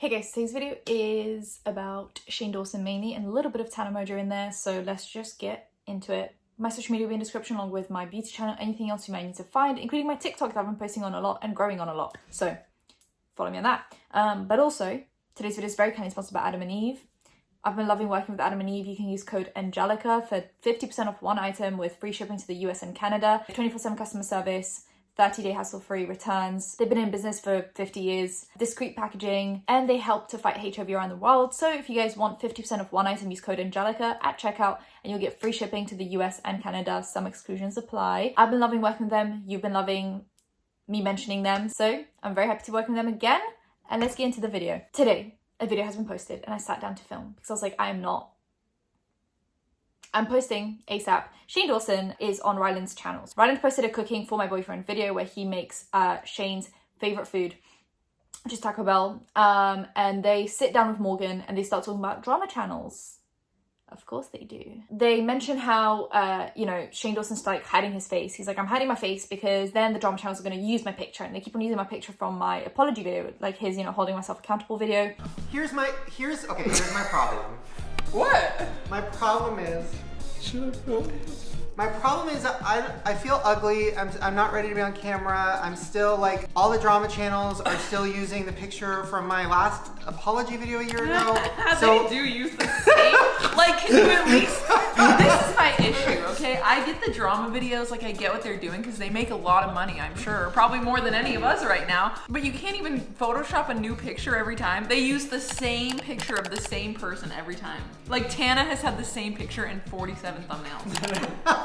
Hey guys, today's video is about Shane Dawson mainly and a little bit of Tana Mongeau in there, so let's just get into it. My social media will be in the description along with my beauty channel, anything else you might need to find, including my TikTok that I've been posting on a lot and growing on a lot, so follow me on that. But also, today's video is very kindly sponsored by Adam and Eve. I've been loving working with Adam and Eve. You can use code Angelika for 50% off one item with free shipping to the US and Canada, 24/7 customer service, 30-day hassle-free returns. They've been in business for 50 years, discreet packaging, and they help to fight HIV around the world. So if you guys want 50% off one item, use code Angelika at checkout and you'll get free shipping to the US and Canada. Some exclusions apply. I've been loving working with them. You've been loving me mentioning them. So I'm very happy to work with them again. And let's get into the video. Today, a video has been posted and I sat down to film because I was like, I'm posting ASAP. Shane Dawson is on Ryland's channels. Ryland posted a cooking for my boyfriend video where he makes Shane's favorite food, which is Taco Bell. And they sit down with Morgan and they start talking about drama channels. Of course they do. They mention how, Shane Dawson's like hiding his face. He's like, I'm hiding my face because then the drama channels are going to use my picture. And they keep on using my picture from my apology video, like his, holding myself accountable video. Here's my problem. What? My problem is... My problem is I feel ugly. I'm not ready to be on camera. I'm still like, all the drama channels are still using the picture from my last apology video a year ago. So they do use the same. Like, can you at least? This is my issue, okay? I get the drama videos, like I get what they're doing because they make a lot of money, I'm sure. Probably more than any of us right now. But you can't even Photoshop a new picture every time. They use the same picture of the same person every time. Like Tana has had the same picture in 47 thumbnails.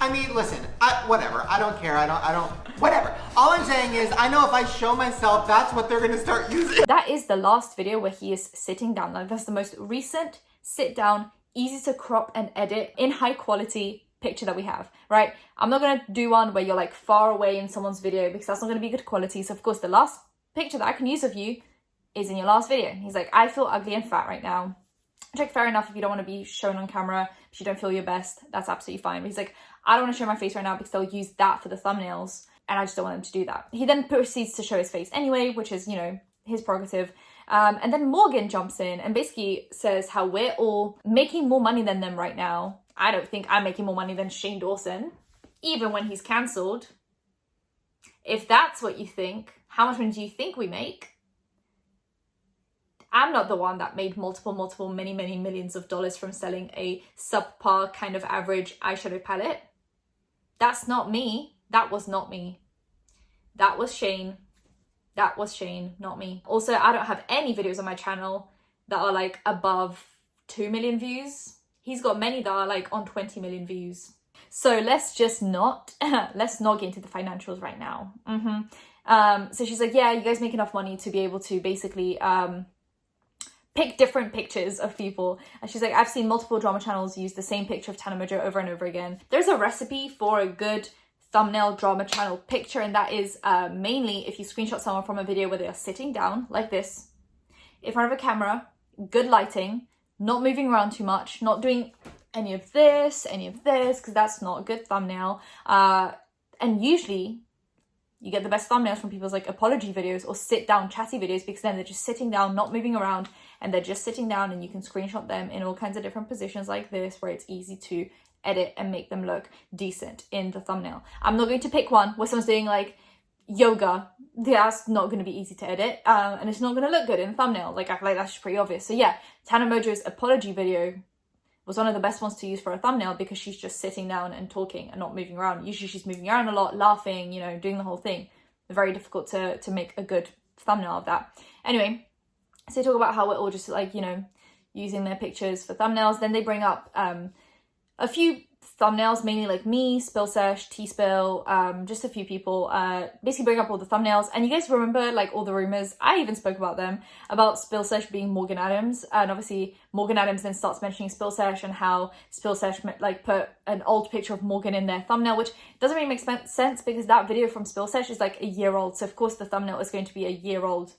I mean, listen, whatever. I don't care. I don't, whatever. All I'm saying is, I know if I show myself, that's what they're gonna start using. That is the last video where he is sitting down. Like, that's the most recent sit down, easy to crop and edit in high quality picture that we have, right? I'm not gonna do one where you're like far away in someone's video because that's not gonna be good quality. So of course, the last picture that I can use of you is in your last video. He's like, I feel ugly and fat right now. Which, like, fair enough if you don't want to be shown on camera, if you don't feel your best, that's absolutely fine. But he's like, I don't want to show my face right now because they'll use that for the thumbnails and I just don't want them to do that. He then proceeds to show his face anyway, which is, his prerogative. And then Morgan jumps in and basically says how we're all making more money than them right now. I don't think I'm making more money than Shane Dawson, even when he's cancelled. If that's what you think, how much money do you think we make? I'm not the one that made many millions of dollars from selling a subpar kind of average eyeshadow palette. That's not me. That was not me. That was Shane. That was Shane, not me. Also, I don't have any videos on my channel that are like above 2 million views. He's got many that are like on 20 million views. So let's just not, let's not get into the financials right now. So she's like, yeah, you guys make enough money to be able to basically, pick different pictures of people. And she's like, I've seen multiple drama channels use the same picture of Tana Mongeau over and over again. There's a recipe for a good thumbnail drama channel picture, and that is mainly if you screenshot someone from a video where they are sitting down like this in front of a camera, good lighting, not moving around too much, not doing any of this, because that's not a good thumbnail. And usually you get the best thumbnails from people's like apology videos or sit down chatty videos, because then they're just sitting down, not moving around, and they're just sitting down and you can screenshot them in all kinds of different positions like this where it's easy to edit and make them look decent in the thumbnail. I'm not going to pick one where someone's doing like yoga. That's not going to be easy to edit and it's not going to look good in the thumbnail. Like, I feel like that's pretty obvious. So yeah, Tana Mongeau's apology video was one of the best ones to use for a thumbnail because she's just sitting down and talking and not moving around. Usually she's moving around a lot, laughing, doing the whole thing. Very difficult to make a good thumbnail of that. Anyway, so they talk about how we're all just like, using their pictures for thumbnails. Then they bring up a few thumbnails, mainly like me, Spill Sesh, T-Spill, just a few people, basically bring up all the thumbnails. And you guys remember like all the rumors, I even spoke about them, about Spill Sesh being Morgan Adams. And obviously Morgan Adams then starts mentioning Spill Sesh and how Spill Sesh like put an old picture of Morgan in their thumbnail, which doesn't really make sense because that video from Spill Sesh is like a year old. So of course the thumbnail is going to be a year old.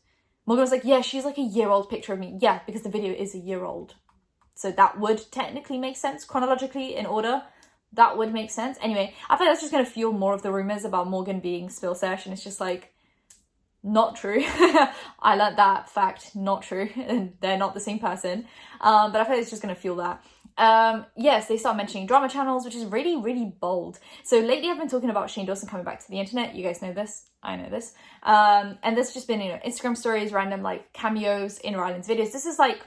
Morgan was like, yeah, she's like a year old picture of me. Yeah, because the video is a year old. So that would technically make sense chronologically in order. That would make sense. Anyway, I feel like that's just going to fuel more of the rumors about Morgan being Spill Sesh, and it's just like, Not true. I learned that fact, not true. They're not the same person. But I feel like it's just going to fuel that. Yes, they start mentioning drama channels, which is really, really bold. So lately I've been talking about Shane Dawson coming back to the internet. You guys know this. I know this. And there's just been, Instagram stories, random like cameos in Ryland's videos. This is like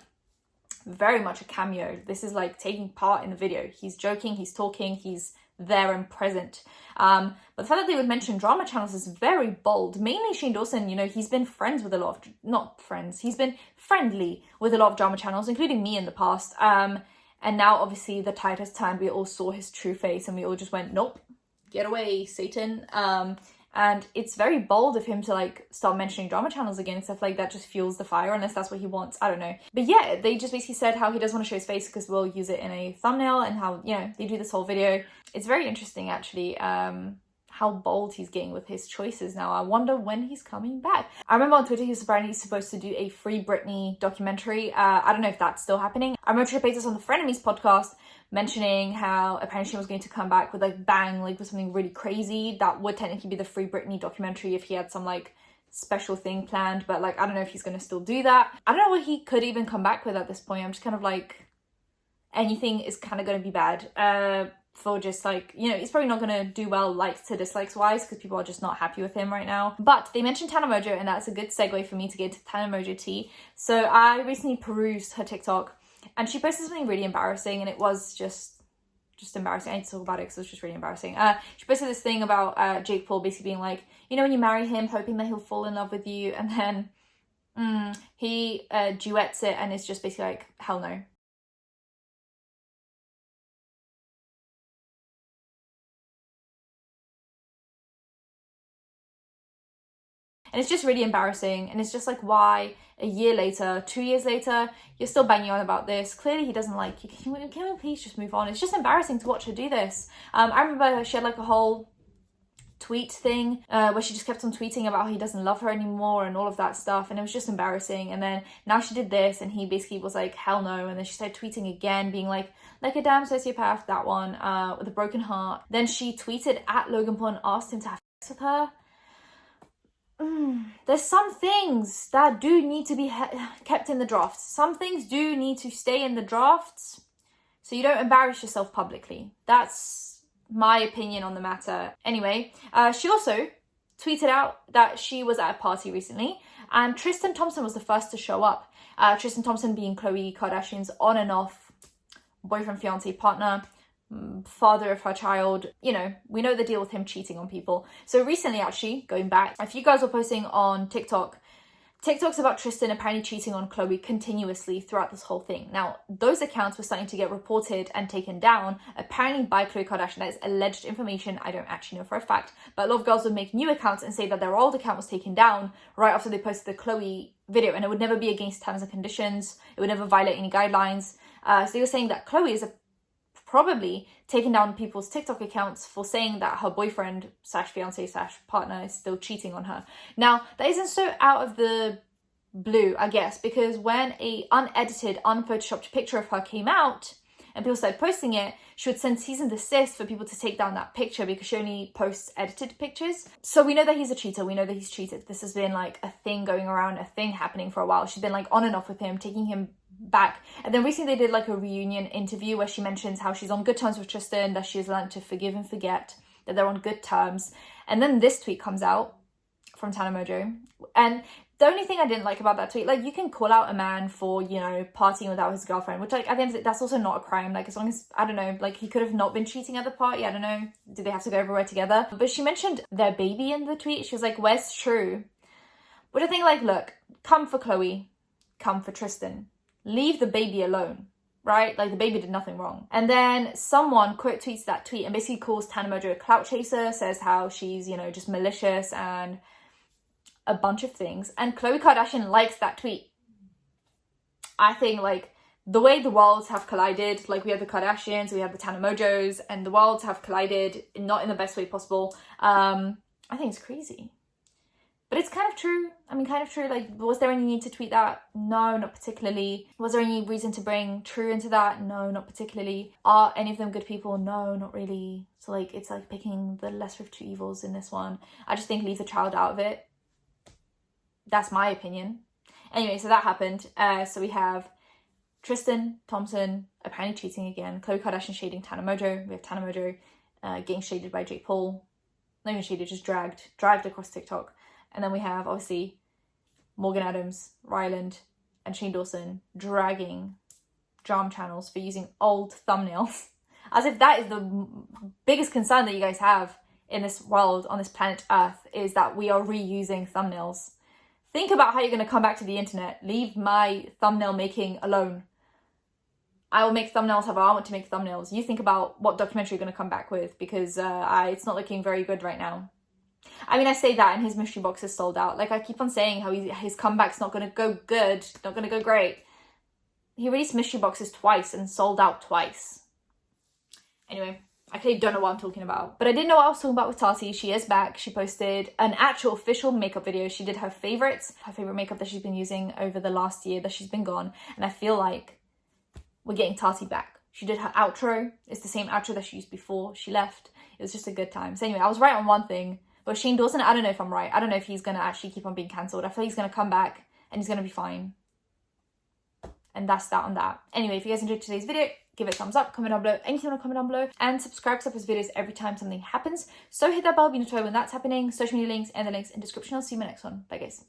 very much a cameo. This is like taking part in the video. He's joking, he's talking, he's there and present. But the fact that they would mention drama channels is very bold. Mainly Shane Dawson, he's been friends with a lot of, not friends, he's been friendly with a lot of drama channels, including me in the past. And now obviously the tide has turned. We all saw his true face and we all just went, nope, get away, Satan. And it's very bold of him to like start mentioning drama channels again and stuff like that. Just fuels the fire, unless that's what he wants. I don't know. But yeah, they just basically said how he doesn't want to show his face because we'll use it in a thumbnail, and how, they do this whole video. It's very interesting actually, how bold he's getting with his choices now. I wonder when he's coming back. I remember on Twitter he was apparently supposed to do a Free Britney documentary. I don't know if that's still happening. I remember Trish Paytas on the Frenemies podcast mentioning how apparently she was going to come back with like bang, like with something really crazy that would technically be the Free Britney documentary if he had some like special thing planned. But like, I don't know if he's going to still do that. I don't know what he could even come back with at this point. I'm just kind of like, anything is kind of going to be bad. For just like, he's probably not going to do well likes to dislikes wise because people are just not happy with him right now. But they mentioned Tana Mongeau, and that's a good segue for me to get to Tana Mongeau tea. So I recently perused her TikTok and she posted something really embarrassing, and it was just embarrassing. I need to talk about it because it was just really embarrassing. She posted this thing about Jake Paul basically being like, when you marry him, hoping that he'll fall in love with you, and then he duets it and it's just basically like, hell no. And it's just really embarrassing. And it's just like, why a year later, 2 years later, you're still banging on about this? Clearly he doesn't like you. Can we please just move on? It's just embarrassing to watch her do this. I remember she had like a whole tweet thing where she just kept on tweeting about how he doesn't love her anymore and all of that stuff. And it was just embarrassing. And then now she did this and he basically was like, hell no. And then she started tweeting again, being like a damn sociopath, that one, with a broken heart. Then she tweeted at Logan Paul and asked him to have sex with her. There's some things that do need to be kept in the drafts. Some things do need to stay in the drafts so you don't embarrass yourself publicly. That's my opinion on the matter. Anyway, she also tweeted out that she was at a party recently and Tristan Thompson was the first to show up. Tristan Thompson being Khloe Kardashian's on and off boyfriend, fiance, partner, father of her child. We know the deal with him cheating on people. So recently, actually, going back, a few guys were posting on TikToks about Tristan apparently cheating on Khloe continuously throughout this whole thing. Now, those accounts were starting to get reported and taken down, apparently by Khloe Kardashian. That is alleged information. I don't actually know for a fact. But a lot of girls would make new accounts and say that their old account was taken down right after they posted the Khloe video, and it would never be against terms and conditions. It would never violate any guidelines. So they were saying that Khloe is probably taking down people's TikTok accounts for saying that her boyfriend / fiance / partner is still cheating on her. Now, that isn't so out of the blue, I guess, because when a unedited, unphotoshopped picture of her came out and people started posting it, she would send cease and desist for people to take down that picture because she only posts edited pictures. So we know that he's a cheater. We know that he's cheated. This has been like a thing going around, a thing happening for a while. She's been like on and off with him, taking him back. And then recently they did like a reunion interview where she mentions how she's on good terms with Tristan, that she's learned to forgive and forget, that they're on good terms. And then this tweet comes out from Tana Mongeau. And the only thing I didn't like about that tweet, like, you can call out a man for, partying without his girlfriend, which, like, at the end of it, that's also not a crime. Like, as long as, I don't know, like, he could have not been cheating at the party. I don't know. Did they have to go everywhere together? But she mentioned their baby in the tweet. She was like, where's True? Which I think, like, look, come for Khloe, come for Tristan. Leave the baby alone, right? Like, the baby did nothing wrong. And then someone quote tweets that tweet and basically calls Tana Mongeau a clout chaser, says how she's, just malicious and a bunch of things. And Khloe Kardashian likes that tweet. I think, like, the way the worlds have collided, like, we have the Kardashians, we have the Tana Mongeaus, and the worlds have collided not in the best way possible. I think it's crazy. But it's kind of true. I mean, kind of true. Like, was there any need to tweet that? No, not particularly. Was there any reason to bring True into that? No, not particularly. Are any of them good people? No, not really. So, like, it's like picking the lesser of two evils in this one. I just think leave the child out of it. That's my opinion. Anyway, so that happened. So we have Tristan Thompson apparently cheating again. Khloe Kardashian shading Tana Mongeau. We have Tana Mongeau getting shaded by Jake Paul. Not even shaded, just dragged across TikTok. And then we have, obviously, Morgan Adams, Ryland, and Shane Dawson dragging drama channels for using old thumbnails. As if that is the biggest concern that you guys have in this world, on this planet Earth, is that we are reusing thumbnails. Think about how you're going to come back to the internet. Leave my thumbnail making alone. I will make thumbnails however I want to make thumbnails. You think about what documentary you're going to come back with, because it's not looking very good right now. I mean, I say that and his mystery box is sold out. Like, I keep on saying how his comeback's not going to go good, not going to go great. He released mystery boxes twice and sold out twice. Anyway, I clearly don't know what I'm talking about. But I did know what I was talking about with Tati. She is back. She posted an actual official makeup video. She did her favorite makeup that she's been using over the last year that she's been gone. And I feel like we're getting Tati back. She did her outro. It's the same outro that she used before she left. It was just a good time. So anyway, I was right on one thing. But Shane Dawson, I don't know if I'm right. I don't know if he's going to actually keep on being cancelled. I feel like he's going to come back and he's going to be fine. And that's that on that. Anyway, if you guys enjoyed today's video, give it a thumbs up, comment down below, anything you want to comment down below, and subscribe because I post videos every time something happens. So hit that bell, be notified when that's happening. Social media links and the links in the description. I'll see you in my next one. Bye guys.